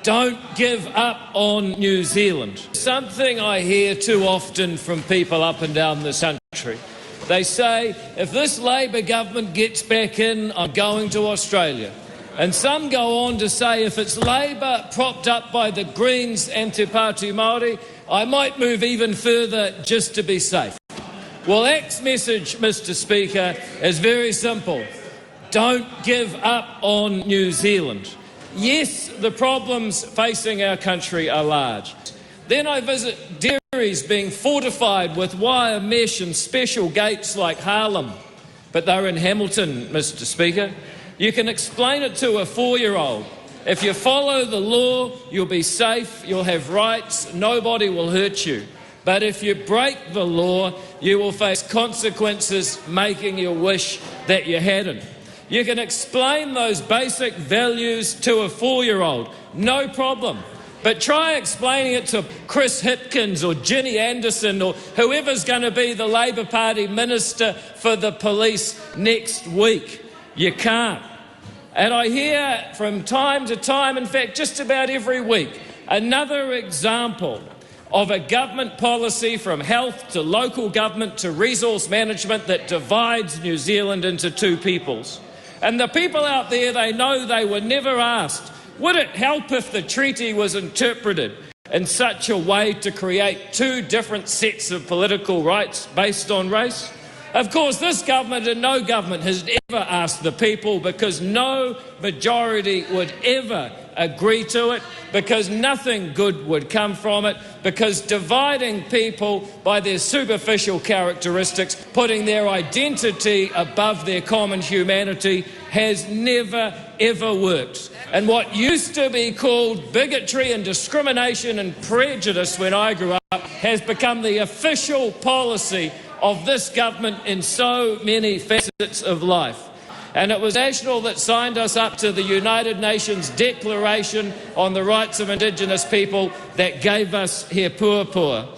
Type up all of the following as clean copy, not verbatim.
Don't give up on New Zealand. Something I hear too often from people up and down this country. They say, if this Labour government gets back in, I'm going to Australia. And some go on to say, if it's Labour propped up by the Greens and Te Pāti Māori, I might move even further just to be safe. Well, X's message, Mr. Speaker, is very simple. Don't give up on New Zealand. Yes, the problems facing our country are large. Then I visit dairies being fortified with wire mesh and special gates like Harlem. But they're in Hamilton, Mr. Speaker. You can explain it to a 4-year-old. If you follow the law, you'll be safe, you'll have rights, nobody will hurt you. But if you break the law, you will face consequences making you wish that you hadn't. You can explain those basic values to a 4-year-old, no problem. But try explaining it to Chris Hipkins or Ginny Anderson or whoever's going to be the Labour Party Minister for the Police next week. You can't. And I hear from time to time, in fact just about every week, another example of a government policy from health to local government to resource management that divides New Zealand into two peoples. And the people out there, they know they were never asked, would it help if the treaty was interpreted in such a way to create two different sets of political rights based on race? Of course, this government and no government has ever asked the people, because no majority would ever agree to it, because nothing good would come from it, because dividing people by their superficial characteristics, putting their identity above their common humanity, has never, ever worked. And what used to be called bigotry and discrimination and prejudice when I grew up has become the official policy of this government in so many facets of life. And it was National that signed us up to the United Nations Declaration on the Rights of Indigenous People that gave us He Puapua.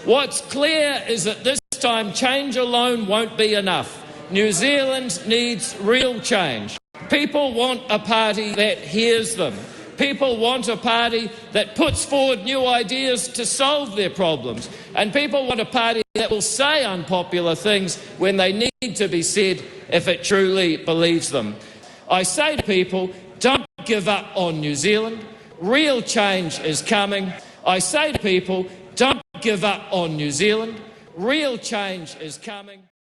What's clear is that this time change alone won't be enough. New Zealand needs real change. People want a party that hears them. People want a party that puts forward new ideas to solve their problems. And people want a party that will say unpopular things when they need to be said if it truly believes them. I say to people, don't give up on New Zealand. Real change is coming. I say to people, don't give up on New Zealand. Real change is coming.